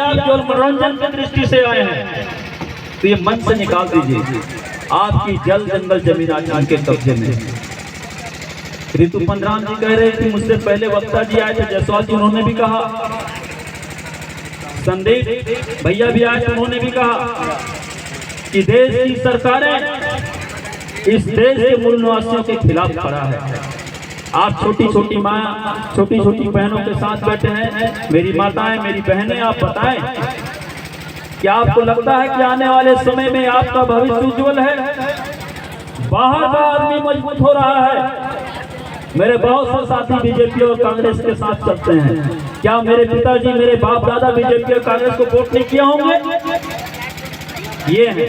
आप केवल मनोरंजन की दृष्टि से आए हैं तो ये मन से निकाल दीजिए। आपकी जल जंगल जमीन आज उनके कब्जे में है। ऋतु पंद्राम जी कह रहे थे, मुझसे पहले वक्ता जी आए थे जायसवाल जी, उन्होंने भी कहा, संदीप भैया भी आए, उन्होंने भी कहा कि देश की सरकारें इस देश के मूल निवासियों के खिलाफ खड़ा है। आप छोटी छोटी माँ, छोटी छोटी बहनों के साथ बैठे हैं, मेरी माताएं, मेरी बहनें, आप बताएं क्या आपको लगता है कि आने वाले समय में आपका भविष्य उज्जवल है? बाहर का आदमी मजबूत हो रहा है। मेरे बहुत से साथी बीजेपी और कांग्रेस के साथ चलते हैं। क्या मेरे पिताजी, मेरे बाप दादा बीजेपी और कांग्रेस को वोट नहीं किए होंगे? ये है,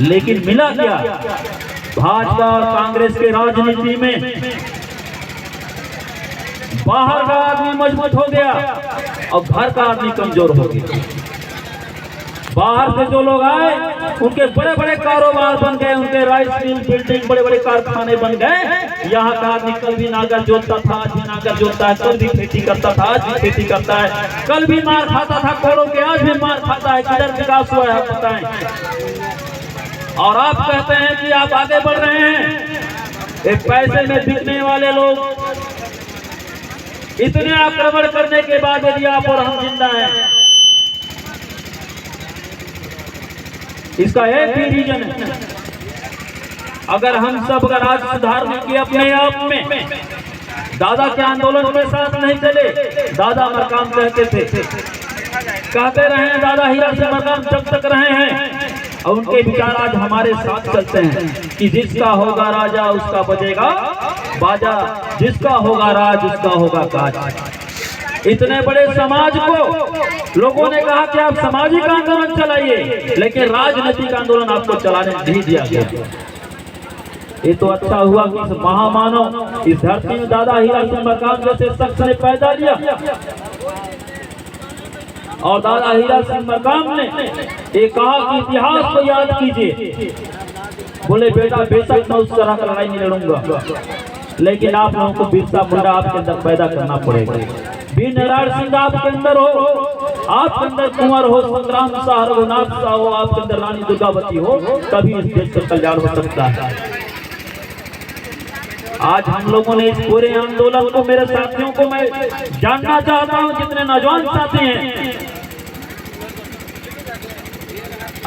लेकिन मिला क्या? भाजपा और कांग्रेस के राजनीति में बाहर का आदमी मजबूत हो गया और घर का आदमी कमजोर हो गया। बाहर से जो लोग आए उनके बड़े बड़े कारोबार बन गए, उनके राइस मिल, बिल्डिंग, बड़े बड़े कारखाने बन गए। यहाँ का आदमी कल भी नागर जोतता था, आज भी नागर जोतता है, कल भी खेती करता था, आज भी खेती करता है, कल भी मार खाता था कोड़ों के, आज भी मार खाता है। किधर विकास हुआ है बताएं? और आप कहते हैं कि आप आगे बढ़ रहे हैं। एक पैसे में बिकने वाले लोग इतने आक्रमण करने के बाद यदि आप और हम जिंदा हैं, इसका एक ही रीजन है। अगर हम सब अगर आज सुधारने की अपने आप में दादा के आंदोलन के साथ नहीं चले, दादा मरकाम कहते रहे हैं, दादा हीरा सिंह मरकाम जब तक रहे हैं, और उनके विचार आज हमारे साथ चलते हैं कि जिसका होगा राजा उसका बजेगा बाजा, जिसका होगा राज उसका होगा काज। इतने बड़े समाज को लोगों ने कहा कि आप सामाजिक आंदोलन चलाइए, लेकिन राजनीतिक आंदोलन आपको चलाने नहीं दिया गया। ये तो अच्छा हुआ कि इस महामानव, इस धरती में दादा हीरा सिंह मरकाम जैसे शख्स ने पैदा लिया, और दादा हीरा सिंह मरकाम ने ये कहा कि इतिहास को याद कीजिए। बोले बेटा बेशक मैं उस तरह का लड़ाई नहीं लड़ूंगा, लेकिन आप लोगों को बिरसा मुंडा आपके अंदर पैदा करना पड़ेगा। वीर नारायण सिंह आपके अंदर हो, आपके अंदर कुंवर हो, संग्राम शाह, रघुनाथ शाह हो, आपके अंदर रानी दुर्गावती हो, तभी इस देश का कल्याण हो सकता है। आज हम लोगों ने इस पूरे आंदोलन को, मेरे साथियों को मैं जानना चाहता हूं, जितने नौजवान साथी हैं,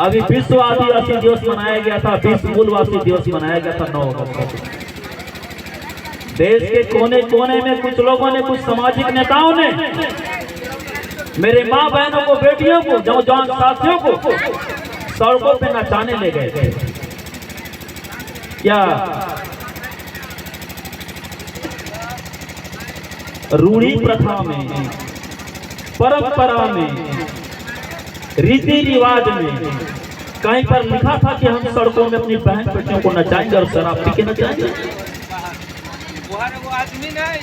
अभी विश्व आदिवासी दिवस मनाया गया था, विश्व मूलवासी दिवस मनाया गया था 9 अगस्त को। देश के कोने कोने में कुछ लोगों ने, कुछ सामाजिक नेताओं ने मेरे माँ बहनों को, बेटियों को, नौजवान साथियों को सड़कों पे नचाने ले गए थे। क्या रूढ़ी प्रथा में, परंपरा में, रीति रिवाज में कहीं पर लिखा था कि हम सड़कों में अपनी बहन बेटियों को नचाएंगे और शराब पी के नचाएंगे?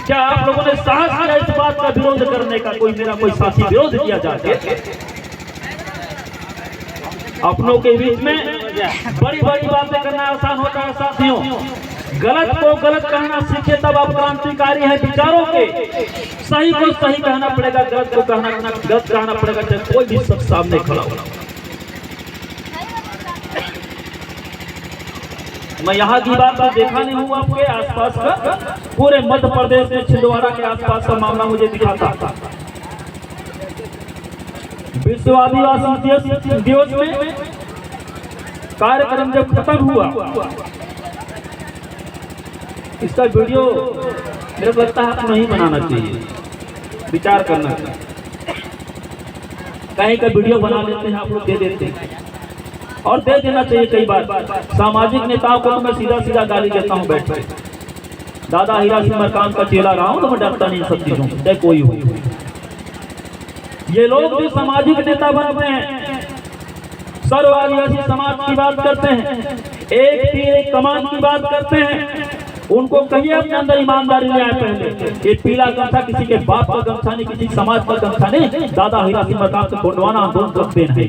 क्या आप लोगों ने साहस किया इस बात का विरोध करने का? कोई मेरा कोई साथी विरोध किया जाके? अपनों के बीच में बड़ी बड़ी बातें करना आसान होता है साथियों। गलत को गलत कहना सीखे तब आप क्रांतिकारी हैं विचारों के। सही को सही कहना पड़ेगा, गलत को गलत कहना पड़ेगा, चाहे कोई भी शख्स सामने खड़ा हो। मैं यहाँ की बात तो देखा नहीं हूँ, आपके आसपास का पूरे मध्य प्रदेश में छिंदवाड़ा के आसपास का मामला मुझे दिखा था। विश्व आदिवासी दिवस में कार्यक्रम जब खत्म हुआ, इसका वीडियो मेरे को लगता है आपको नहीं बनाना चाहिए, विचार करना चाहिए। कहीं का वीडियो बना लेते हैं आप लोग, दे देते हैं, और दे देना चाहिए। कई बार सामाजिक नेताओं को तो मैं सीधा सीधा गाली देता हूँ बैठ कर। दादा हीरा सिंह मरकाम का चेला रहा हूँ तो मैं डरता नहीं सब चीजों से, चाहे कोई हो। ये लोग जो सामाजिक नेता बनते हैं, सर्व आदिवासी समाज की बात करते हैं, एक तीर एक कमान की बात करते हैं, उनको कहिए अपने अंदर ईमानदारी ले आए। पहले ये पीला गमछा किसी के बाप का गमछा नहीं, किसी समाज का गमछा नहीं, दादा हीरा सिंह मरकाम से गोंडवाना आंदोलन करते हैं।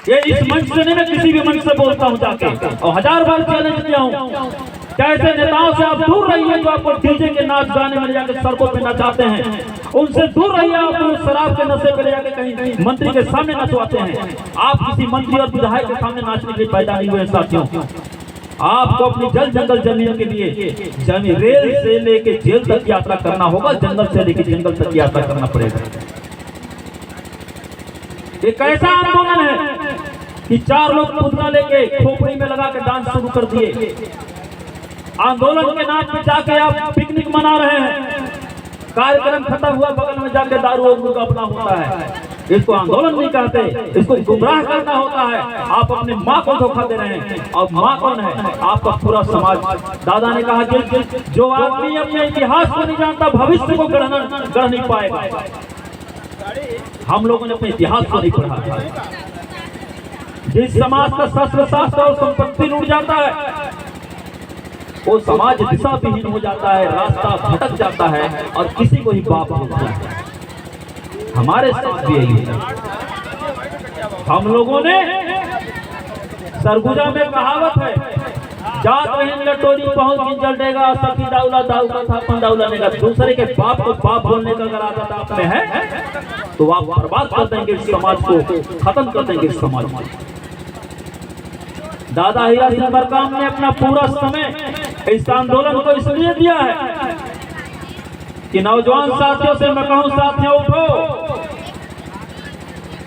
ये इस मंच से नहीं, मैं किसी भी मंच से बोलता हूँ जाके, और 1000 बार चैलेंज किया हूँ कैसे नेताओं से आप दूर रहिए जो आपको डीजे के नाच गाने में ले जाकर सड़कों पे नचाते हैं, उनसे दूर रहिए। आप शराब के नशे पे ले जाकर कहीं मंत्री के सामने नचवाते हैं। आप किसी मंत्री और विधायक के सामने नाचने के लिए पैदा नहीं हुए साथियों। आपको अपनी जल जंगल जमीन के लिए रेल से लेके जेल तक यात्रा करना होगा, जंगल से लेके जंगल तक यात्रा करना पड़ेगा। ये कैसा आंदोलन है कि 4 लोग पुतला लेके खोपड़ी में लगा के डांस शुरू कर दिए। आंदोलन के नाम पे जाके आप पिकनिक मना रहे हैं, कार्यक्रम खत्म हुआ बगल में जाके दारू और मुर्गा अपना होता है। इसको आंदोलन नहीं कहते, इसको गुमराह करना होता है। आप अपने माँ को धोखा दे रहे हैं, और माँ कौन है? आपका पूरा समाज। दादा ने कहा जो आदमी अपने इतिहास को नहीं जानता भविष्य को गढ़ नहीं पाएगा। हम लोगों ने अपने इतिहास को नहीं पढ़ा। जिस समाज का शस्त्र शास्त्र और संपत्ति लूट जाता है वो समाज दिशा विहीन हो जाता है, रास्ता भटक जाता है और किसी को ही बाप बोलता है। हमारे साथ भी यही है। हम लोगों ने सरगुजा में कहावत है, जात रहीन लटोरी पहुंच गिंजल देगा, सखी दाउला दाऊ का था पंदाउला नेगा। दूसरे के बाप को बाप बोलने का अगर आदत आप में है तो आप बर्बाद कर देंगे इस समाज को, खत्म कर देंगे इस समाज को। दादा हीरा सिंह बरकाम ने अपना पूरा समय इस आंदोलन को इसलिए दिया है कि नौजवान साथियों से मैं कहूं, साथियों उठो,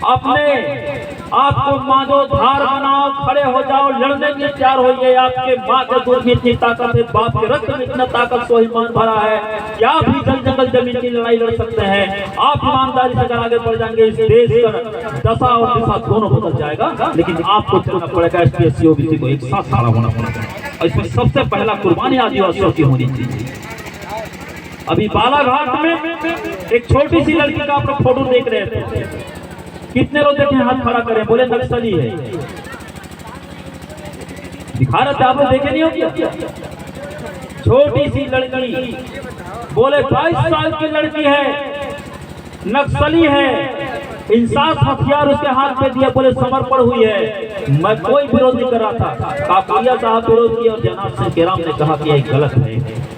अपने आपको मांझो धार बनाओ, खड़े हो जाओ, लड़ने के तैयार होइए। आपके माँ के दूध में इतनी ताकत है, बाप के रक्त में इतना ताकत स्वाभिमान भरा है कि आप भी जल जंगल जमीन की लड़ाई लड़ सकते हैं। आप ईमानदारी से अगर आगे बढ़ जाएंगे इस देश का दशा और दिशा दोनों बदल जाएगा। लेकिन आपको चलना पड़ेगा, ST/SC OBC को एक साथ खड़ा होना पड़ेगा। और इसमें सबसे पहला कुर्बानी आदिवासियों की होनी चाहिए। अभी बालाघाट में एक छोटी सी लड़की का आप लोग फोटो देख रहे थे, कितने लोग देखे? हाथ खड़ा करें, बोले नक्सली है। दिखा रहे थे, आप लोग देखे नहीं हो क्या? छोटी सी लड़की, बोले 22 साल की लड़की है, नक्सली है। इंसास हथियार उसके हाथ में दिया, बोले समर्पण हुई है। मैं कोई विरोध नहीं कर रहा था, काकड़िया साहब विरोध किया और जनाब सिंह केराम ने कहा कि यह गलत है।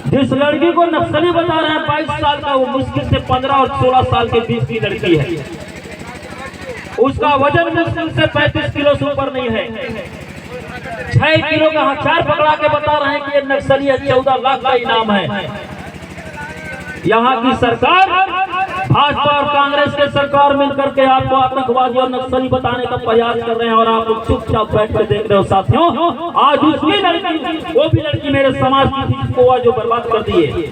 जिस लड़की को नक्सली बता रहे हैं 22 साल का, वो मुश्किल से 15 और 16 साल के बीच की लड़की है। उसका वजन मुश्किल से 35 किलो से ऊपर नहीं है। 6 किलो का हथियार पकड़ा के बता रहे हैं कि ये नक्सली है, 14 लाख का इनाम है। यहाँ की सरकार, भाजपा और कांग्रेस के सरकार मिलकर के आपको आतंकवादी और नक्सली बताने का प्रयास कर रहे हैं और आप लोग चुपचाप बैठ कर देख रहे हो। साथियों, आज उसकी लड़की, वो भी लड़की मेरे समाज की थी जिसको आज जो बर्बाद कर दिए।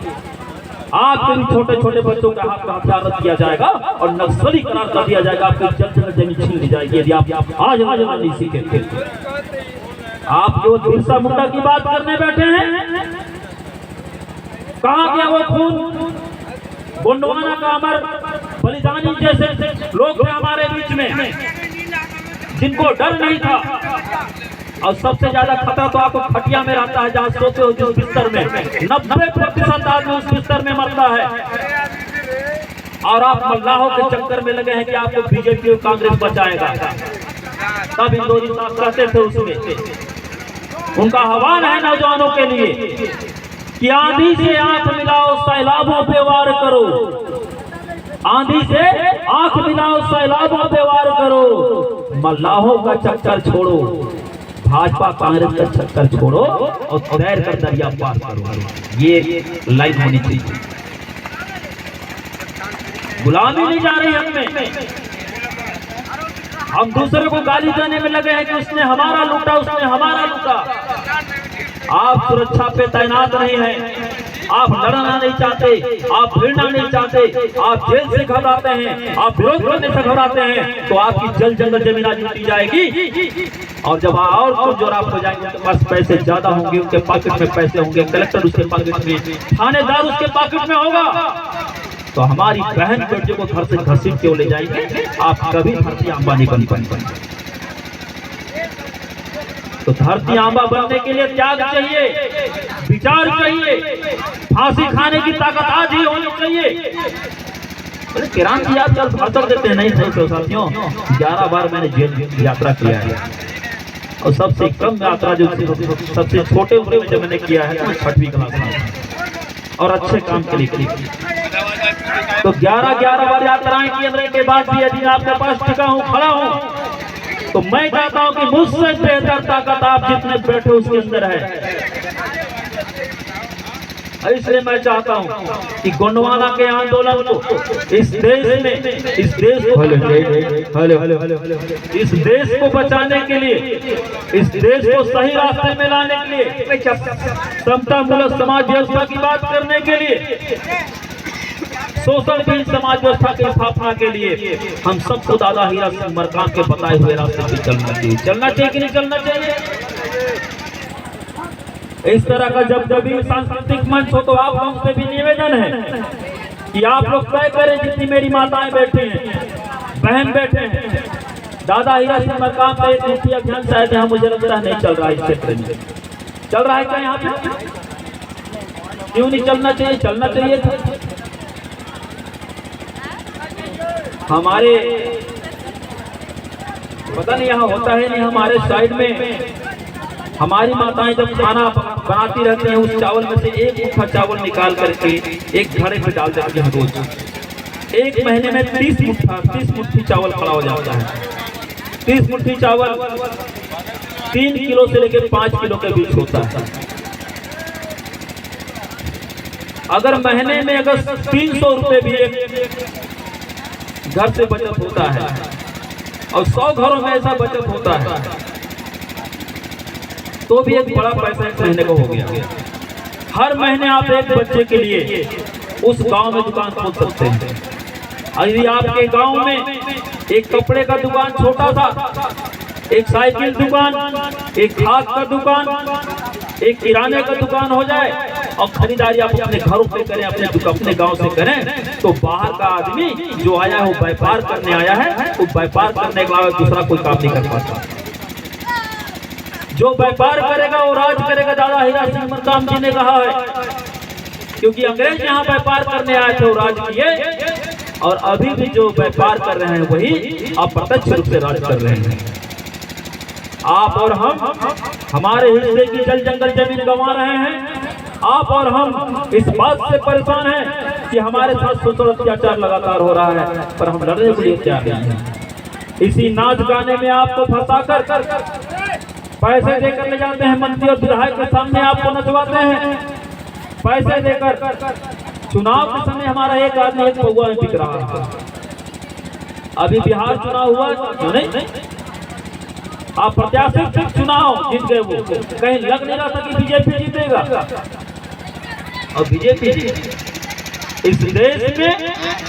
आपके भी छोटे छोटे बच्चों का हाथ का हथियार रख दिया जाएगा और नक्सली करार कर दिया जाएगा। आपकी जल जमीन छीन ली जाएगी यदि आप आज नहीं सीखे। आप जो बिरसा मुंडा की बात करने बैठे हैं, कहाँ गया वो खून? गोंडवाना का अमर बलिदानी जैसे लोग थे हमारे बीच में, जिनको डर नहीं था। और सबसे ज्यादा खतरा तो आपको खटिया में रहता है, जहाँ सोते हो जिस बिस्तर में 90% आदमी उस बिस्तर में मरता है। और आप मल्लाहों के चक्कर में लगे हैं कि आपको बीजेपी और कांग्रेस बचाएगा। तब इंदौरी साहब कहते थे उसमें, उनका आह्वान है नौजवानों के लिए कि आंधी से आंख मिलाओ, सैलाबों पे वार करो। आंधी से आंख मिलाओ, सैलाबों पे वार करो। मल्लाहों का चक्कर छोड़ो, भाजपा कांग्रेस का चक्कर छोड़ो और तैर कर दरिया पार करो। ये लाइन होनी चाहिए। गुलामी नहीं जा रही हमें। हम दूसरे को गाली देने में लगे हैं कि उसने हमारा लूटा, उसने हमारा लूटा। आप सुरक्षा पे तैनात नहीं हैं, आप लड़ना नहीं चाहते, आप भिड़ना नहीं चाहते, आप जेल से घबराते हैं, आप विरोध करने से घबराते हैं, तो आपकी जल जंगल जमीन लूटी जाएगी। और जब और कुछ जोर आप हो जाएंगे, उनके पास पैसे ज्यादा होंगे, उनके पॉकेट में पैसे होंगे, कलेक्टर उसके पॉकेट में, थानेदार उसके पॉकेट में होगा, तो हमारी बहन बेटियों को घर से घसीट के ले जाएंगे। आप कभी धरती आंबा नहीं बन पाएंगे। तो धरती आंबा बनने के लिए त्याग चाहिए, विचार चाहिए, फांसी खाने की ताकत आज ही होनी चाहिए। बोले किरान जी आजकल भातर देते हैं, नहीं तो साथियों 11 बार मैंने जेल यात्रा किया है और सबसे कम यात्रा जो सबसे छोटे उम्र में जब मैंने किया है वो 6वीं क्लास में, और अच्छे काम के लिए। तो 11 बार यात्राएं किए के बाद भी यदि आपके पास टिका हूँ, खड़ा हूँ, तो मैं चाहता हूं कि मुझसे बेहतर ताकत आप जितने बैठे उसके अंदर है। इसलिए मैं चाहता हूं कि गोंडवाना के आंदोलन को इस देश को बचाने के लिए, इस देश को सही रास्ते में लाने के लिए, समतामूलक समाज व्यवस्था की बात करने के लिए, शोषणहीन समाज व्यवस्था की स्थापना के लिए हम सबको दादा हीरा सिंह मरकाम के बताए हुए रास्ते पे चलना चाहिए। चलना चाहिए कि नहीं चलना चाहिए? इस तरह का जब भी सांस्कृतिक मंच हो तो आप लोगों से भी निवेदन है कि आप लोग तय करें, जितनी मेरी माताएं बैठी हैं, बहन बैठे हैं, दादा हीरा सिंह मरकाम का एक मुख्य अभियान शायद यहाँ मुझे लगता है नहीं चल रहा है, इस क्षेत्र में चल रहा है क्या? यहाँ पे क्यों नहीं चलना चाहिए? चलना चाहिए था। हमारे पता नहीं यहाँ होता है नहीं, हमारे साइड में हमारी माताएं जब खाना बनाती रहती हैं, उस चावल में से एक मुट्ठा चावल निकाल करके एक घड़े में डाल देती हैं रोज। एक महीने में 30 मुट्ठी चावल खड़ा हो जाता है। 30 मुट्ठी चावल 3 किलो से लेकर 5 किलो के बीच होता है। अगर महीने में अगर 300 रुपए भी एक घर से बचत होता है और 100 घरों में ऐसा बचत होता है तो भी एक बड़ा पैसा एक महीने को हो गया। हर महीने आप एक बच्चे के लिए उस गांव में दुकान खोल सकते हैं। यदि आपके गांव में एक कपड़े का दुकान छोटा सा, एक साइकिल दुकान, एक खाद का दुकान, एक किराने का दुकान हो जाए और खरीदारी आप अपने घरों पे करें, अपने गांव से करें, तो बाहर का आदमी जो आया है वो व्यापार करने आया है, वो व्यापार करने के अलावा दूसरा कोई काम नहीं कर पाता। जो व्यापार करेगा वो राज करेगा, दादा हीरा सिंह मरकाम जी ने कहा है। क्योंकि अंग्रेज यहाँ व्यापार करने आए थे, वो राज किए, और अभी भी जो व्यापार कर रहे हैं वही अप्रत्यक्ष रूप से राज कर रहे हैं। आप और हम हमारे हिस्से की जल जंगल जमीन गंवा रहे हैं। आप और हम इस बात से परेशान हैं कि हमारे साथ शोषण अत्याचार लगातार हो रहा है, पर हम लड़ने के लिए तैयार नहीं हैं। इसी नाच गाने में आपको फंसा कर पैसे देकर ले जाते हैं, मंत्री और विधायक के सामने आपको नचवाते हैं पैसे देकर। चुनाव के समय हमारा एक आदमी एक पौवा में बिक रहा है। अभी बिहार चुनाव हुआ क्यों नहीं? आप प्रत्याशी चुनाव जीत गए, वो कहीं लग नहीं रहा था कि बीजेपी जीतेगा, और बीजेपी जीती। इस देश में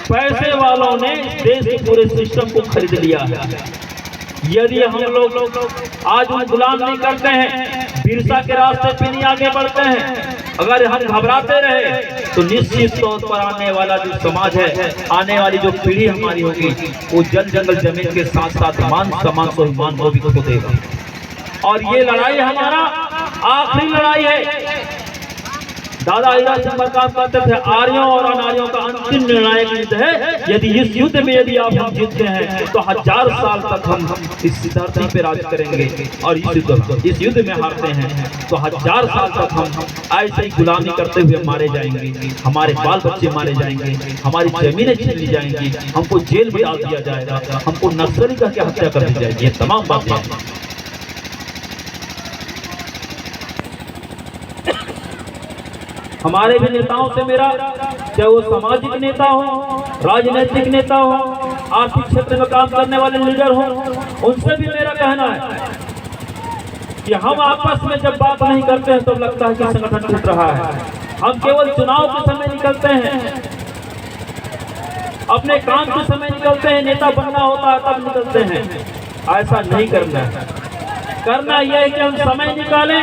पैसे वालों ने इस देश के पूरे सिस्टम को खरीद लिया है। यदि हम लोग आज उन गुलाम नहीं करते हैं, बिरसा के रास्ते पे नहीं आगे बढ़ते हैं, अगर हम घबराते रहे तो निश्चित तौर पर आने वाला जो समाज है, आने वाली जो पीढ़ी हमारी होगी, वो जल जंगल जमीन के साथ साथ मान सम्मान स्वाभिमान को भी खो देगा। और ये लड़ाई हमारा आखिरी लड़ाई है। दादा हीरा सिंह मरकाम कहते थे आर्यों और अनार्यों का अंतिम निर्णायक युद्ध है। यदि इस युद्ध में यदि आप हम जीतते हैं तो 1000 साल तक हम इस धरती पे राज करेंगे, और इस युद्ध में हारते हैं तो 1000 साल तक हम ऐसे ही गुलामी करते हुए मारे जाएंगे, हमारे बाल बच्चे मारे जाएंगे, हमारी जमीनें छीन ली जाएंगी, हमको जेल में डाल दिया जाएगा, हमको नक्सली करके हत्या कर दी जाएगी। ये तमाम बातें हमारे भी नेताओं से मेरा, चाहे वो सामाजिक नेता हो, राजनीतिक नेता हो, आर्थिक क्षेत्र में काम करने वाले लीडर हो, उनसे भी मेरा कहना है कि हम आपस में जब बात नहीं करते हैं तो लगता है कि संगठन टूट रहा है। हम केवल चुनाव के समय निकलते हैं, अपने काम के समय निकलते हैं, नेता बनना होता है तब निकलते हैं। ऐसा नहीं करना है। करना यह है कि हम समय निकालें।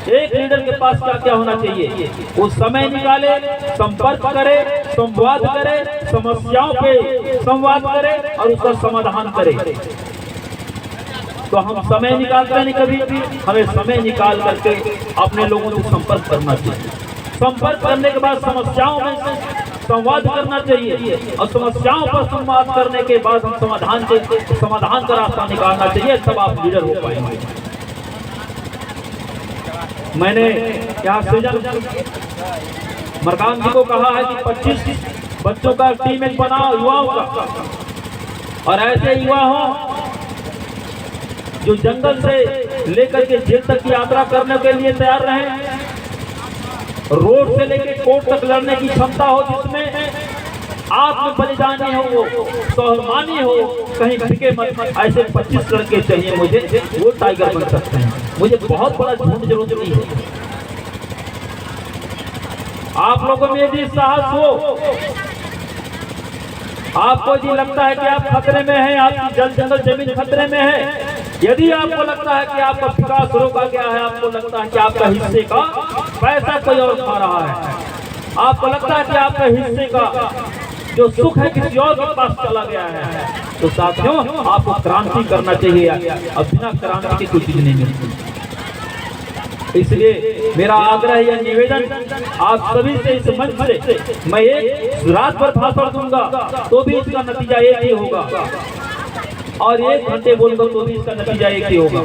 एक लीडर के पास क्या क्या होना चाहिए, वो समय निकाले, संपर्क करे, संवाद करे, समस्याओं पे संवाद करे और उसका समाधान करे। तो हम समय निकालते नहीं, कभी हमें समय निकाल करके अपने लोगों से संपर्क करना चाहिए। संपर्क करने के बाद समस्याओं में से संवाद करना चाहिए और समस्याओं पर संवाद करने के बाद हम समाधान का रास्ता निकालना चाहिए, तब आप लीडर हो पाएंगे। मैंने यहाँ सृजन मरकाम जी को कहा है कि 25 बच्चों का टीम एक बनाओ युवाओं का, और ऐसे युवा हो जो जंगल से लेकर के जेल तक की यात्रा करने के लिए तैयार रहें, रोड से लेकर कोर्ट तक लड़ने की क्षमता हो, जिसमें आत्म बलिदानी हो, वो स्वाभिमानी हो, कहीं भिके मत। ऐसे 25 लड़के चाहिए मुझे, वो टाइगर बन सकते हैं। मुझे बहुत बड़ा झुंड जरूरत नहीं है। आप लोगों में यदि साहस हो, आपको यदि लगता है कि आप खतरे में हैं, आपकी जंगल जमीन खतरे में है, यदि आपको लगता है कि आपका विकास रोका गया है, आपको लगता है कि आपका हिस्से का पैसा कोई और खा रहा है, आपको लगता है कि आपका हिस्से का जो सुख है किसी और के पास चला गया है, तो साथियों आपको क्रांति करना चाहिए। अब बिना क्रांति की कोई चीज नहीं मिलती। इसलिए मेरा आग्रह या निवेदन आप सभी से इस मंच से, मैं एक रात भर भाषण दूंगा तो भी इसका नतीजा एक ही होगा, और 1 घंटे बोलूंगा तो भी इसका नतीजा एक ही होगा,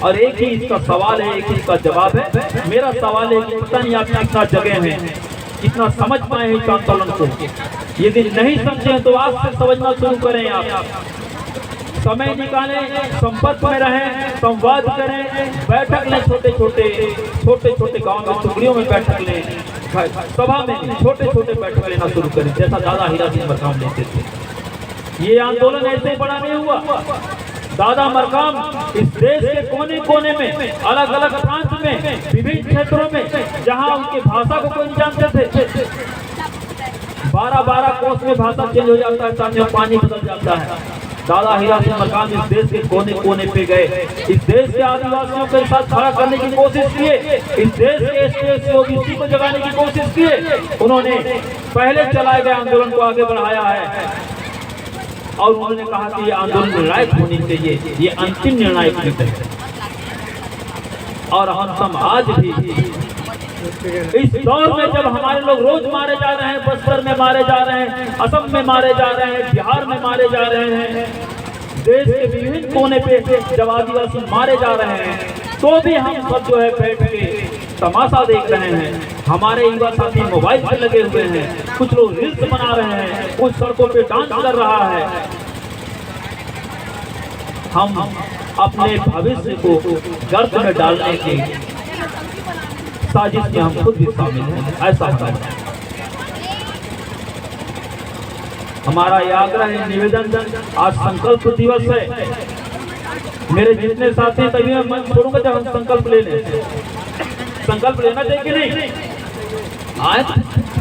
और एक ही इसका सवाल है, एक ही इसका जवाब है। मेरा सवाल है कि पता नहीं आप कितना जगह हैं, कितना समझ पाए हैं इस आंदोलन को। यदि नहीं समझे तो आज से समझना शुरू करें। आप समय निकालें, संपर्क में रहें, संवाद करें, बैठक लें, छोटे छोटे गांव में टुकड़ियों में बैठक लें, सभा में छोटे बैठक लेना शुरू करें, जैसा दादा हीरा सिंह मरकाम लेते थे। ये आंदोलन ऐसे बड़ा नहीं हुआ। दादा मरकाम इस देश के कोने कोने में, अलग अलग प्रांत में, विभिन्न क्षेत्रों में, जहां उनकी भाषा को कोई जानते थे, 12 कोस में भाषा चेंज हो जाता है, सामने पानी बदल जाता है। दादा हीरा सिंह मरकाम इस देश के कोने कोने पे गए, इस देश के आदिवासियों के साथ खड़ा करने की कोशिश किए, इस देश के SC OBC को जगाने की कोशिश किए। उन्होंने पहले चलाए गए आंदोलन को आगे बढ़ाया है, और उन्होंने कहा कि ये आंदोलन निर्णायक होनी चाहिए, ये अंतिम निर्णायक है। और हम सब आज भी इस दौर में, जब हमारे लोग रोज मारे जा रहे हैं, बस्तर में मारे जा रहे हैं, असम में मारे जा रहे हैं, बिहार में मारे जा रहे हैं, देश के विभिन्न कोने पे जब आदिवासी मारे जा रहे हैं, तो भी हम सब जो है बैठ के तमाशा देख रहे हैं। हमारे युवा साथी मोबाइल पे लगे हुए हैं, कुछ लोग रील्स बना रहे हैं, कुछ सड़कों पे डांस कर रहा है। हम अपने भविष्य को गर्त में डालने की साजिश में हम खुद भी शामिल हैं, ऐसा है। हमारा ये आग्रह है, निवेदन, आज संकल्प दिवस है। मेरे जितने साथी, तभी मैं मंच छोड़ूंगा जब हम संकल्प ले लें। संकल्प लेना चाहिए कि नहीं? आए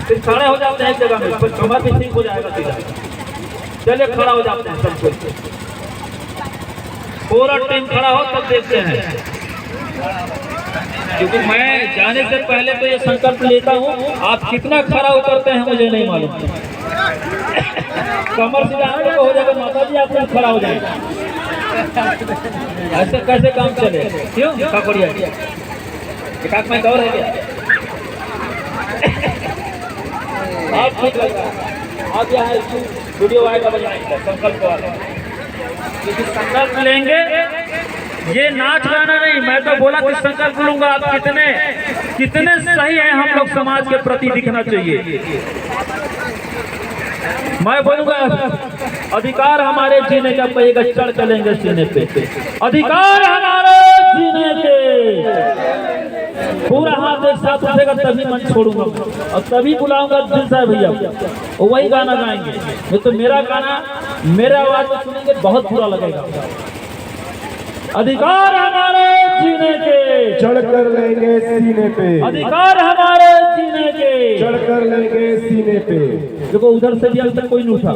फिर खड़े हो जाते हैं एक जगह में, फिर कमर भी ठीक हो जाएगा सीधा। चलिए खड़ा हो जाते हैं सब कुछ, पूरा टीम खड़ा हो, तब देखते हैं। क्योंकि मैं जाने से पहले तो ये संकल्प लेता हूँ, आप कितना खड़ा उतरते हैं मुझे नहीं मालूम। कमर से जाने को हो जाएगा, माता जी आप खड़ा हो जाएगा। ऐसे कैसे काम चले? क्यों काकड़िया एक में दौड़ है क्या? आप ठीक लगा, आप यहाँ वीडियो आएगा बजाएंगे संकल्प वाला, क्योंकि संकल्प लेंगे, ये नाच गाना नहीं। मैं तो बोला कि संकल्प लूंगा, आप कितने सही हैं, हम लोग समाज के प्रति दिखना चाहिए। मैं बोलूंगा अधिकार हमारे जीने का, कहेगा चढ़ चलेंगे सीने पे, अधिकार हमारे जीने के। पूरा हाथ एक साथ उठेगा तभी मन छोड़ूंगा, और तभी बुलाऊंगा दिल से भैया, वही गाना गाएंगे। नहीं तो मेरा गाना, मेरा आवाज तो सुनेंगे बहुत बुरा लगेगा। अधिकार हमारे जीने के, चढ़ कर लेंगे सीने पे, अधिकार हमारे जीने के, चढ़ कर लेंगे सीने पे। देखो उधर से भी अभी तक कोई नहीं उठा।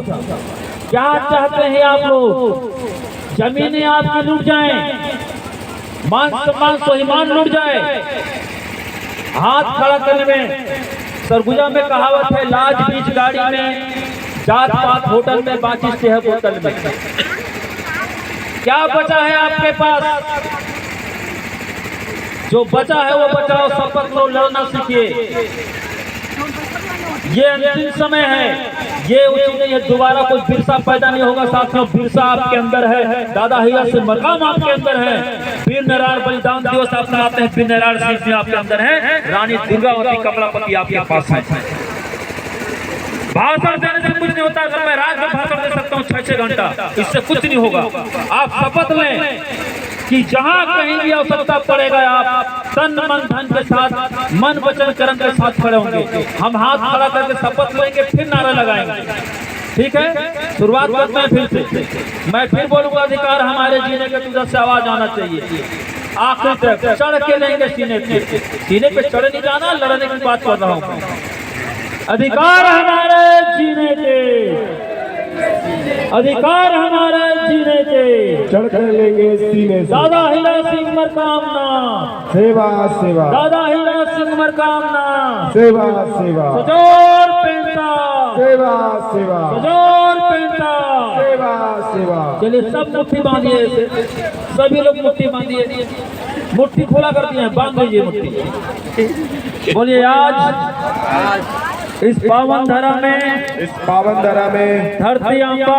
क्या चाहते हैं आप लोग? जमीनें आपकी लूट जाएं, मान सम्मान स्वाभिमान लूट जाए। हाथ खड़ा करने में, सरगुजा में कहावत है, लाज बीच गाड़ी में, जात पात होटल में, बाकी सेहत होटल में। क्या बचा है आपके पास? जो बचा है वो बचाओ, शपथ लो, लड़ना सीखिए। ये अंतिम समय है, ये उचित नहीं है, दोबारा कोई बिरसा पैदा नहीं होगा। साथियों, बिरसा आपके अंदर है, दादा हीरा सिंह मरकाम आपके अंदर है, वीर नारायण बलिदान दिवस आप मनाते हैं, वीर नारायण सिंह आपके अंदर है, रानी दुर्गावती कमलापति आपके पास है। भाषण देने से कुछ नहीं होता। अगर मैं रात में भाषण दे सकता हूँ 6-6 घंटा, इससे कुछ नहीं होगा। आप शपथ लें कि जहाँ कहीं भी आवश्यकता पड़ेगा आप तन मन धन के साथ, मन वचन कर्म के साथ खड़े होंगे। हम हाथ खड़ा करके शपथ लेंगे, फिर नारा लगाएंगे। ठीक है, शुरुआत करते हैं फिर से। मैं फिर बोलूंगा, अधिकार हमारे जीने के तुझे से आवाज आना चाहिए। आखिर तक चढ़ के लेंगे सीने पे चढ़ नहीं जाना, लड़ने की बात कर रहा हूँ। अधिकार हमारे जीने के, अधिकार हमारे जीने के, चढ़ कर लेंगे सीने से। दादा हीरा सिंह मरकामना, सेवा सेवा, दादा हीरा सिंह मरकामना, सेवा सेवा, सजोर पेंटा, सेवा सेवा, सजोर पेंटा, सेवा सेवा। चलिए सब मुट्ठी बांधिए, सभी लोग मुट्ठी बांधिए, मुट्ठी खोला कर दिए, बांध लीजिए मुट्ठी। बोलिए आज इस पावन धरा में, इस पावन धरा में धरती आंबा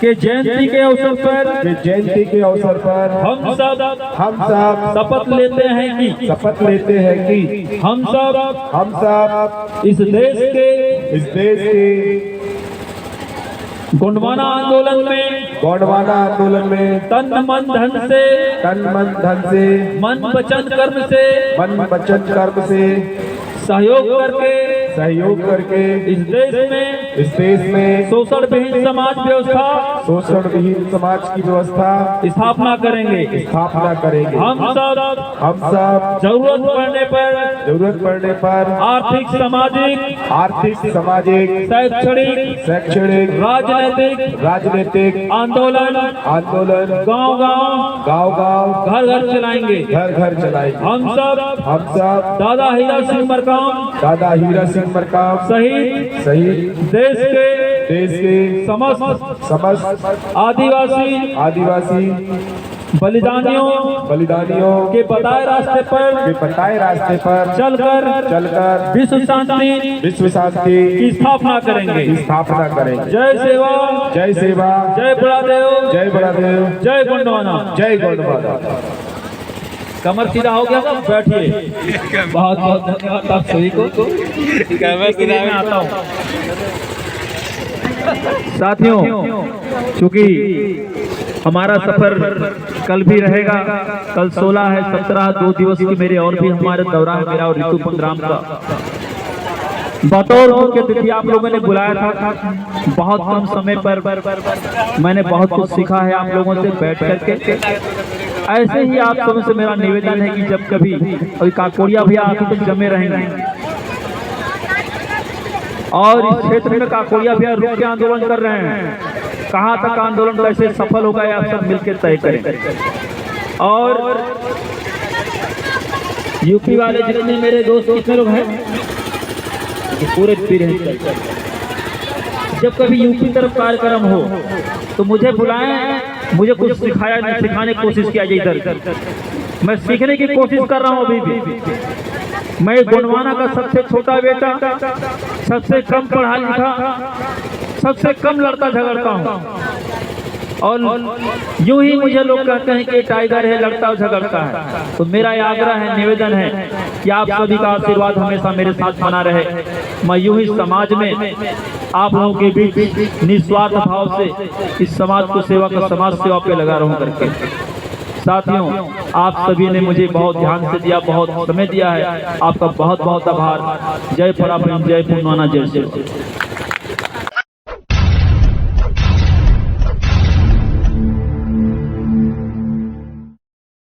के जयंती के अवसर पर, जयंती के अवसर पर हम सब शपथ लेते हैं कि हम सब इस देश के गोंडवाना आंदोलन में तन मन धन से मन वचन कर्म से सहयोग करके इस देश में शोषण विहीन समाज की व्यवस्था स्थापना करेंगे। हम सब जरूरत पड़ने पर आर्थिक सामाजिक शैक्षणिक राजनीतिक आंदोलन गांव घर चलाएंगे। हम सब दादा हीरा सिंह मरकाम सहित देश के समस्त आदिवासी बलिदानियों के बताए रास्ते पर चलकर विश्व शांति की स्थापना करेंगे। जय सेवा, जय बड़ादेव, जय गोंडवाना। कमर सीधा हो गया, सब बैठिए। बहुत बहुत धन्यवाद आप सभी को। कमर सीधा में आता हूँ। साथियों, चूंकि हमारा सफर कल भी रहेगा, कल 16 है, 17 2 दिवस की मेरे और भी हमारे दौरा है, मेरा और ऋतु पंग्राम का। बतौर मुख्य अतिथि आप लोगों ने बुलाया था। बहुत कम समय पर मैंने बहुत कुछ सीखा है आप लोगों से बैठ करके। ऐसे ही आप सबों से मेरा निवेदन है कि जब कभी अभी काकोड़िया भैया आगे तक जमे रहेंगे और इस क्षेत्र में काकोड़िया भैया रुक के आंदोलन कर रहे हैं, कहाँ तक आंदोलन कैसे सफल होगा आप सब मिलकर तय करें। और यूपी वाले जितने मेरे दोस्त कितने लोग हैं, पूरे पीर हैं। जब कभी यूपी तरफ कार्यक्रम हो तो मुझे बुलाएं, मुझे कुछ सिखाने की कोशिश किया जाए। इधर मैं सीखने की कोशिश कर रहा हूँ अभी भी। मैं गोंडवाना का सबसे छोटा बेटा, सबसे कम पढ़ा लिखा, सबसे कम लड़ता झगड़ता हूँ। और यूं ही मुझे लोग कहते हैं कि टाइगर है, लड़ता और झगड़ता है। तो मेरा आग्रह है, निवेदन है कि आप सभी का आशीर्वाद हमेशा मेरे साथ बना रहे। मैं यूं ही समाज में आप लोगों के बीच निस्वार्थ भाव से इस समाज को सेवा का समाज सेवा पे लगा रहूं करके। साथियों, आप सभी ने मुझे बहुत ध्यान से दिया, बहुत समय दिया है, आपका बहुत बहुत आभार। जय पराक्रम, जय पुनवाना, जय श्री।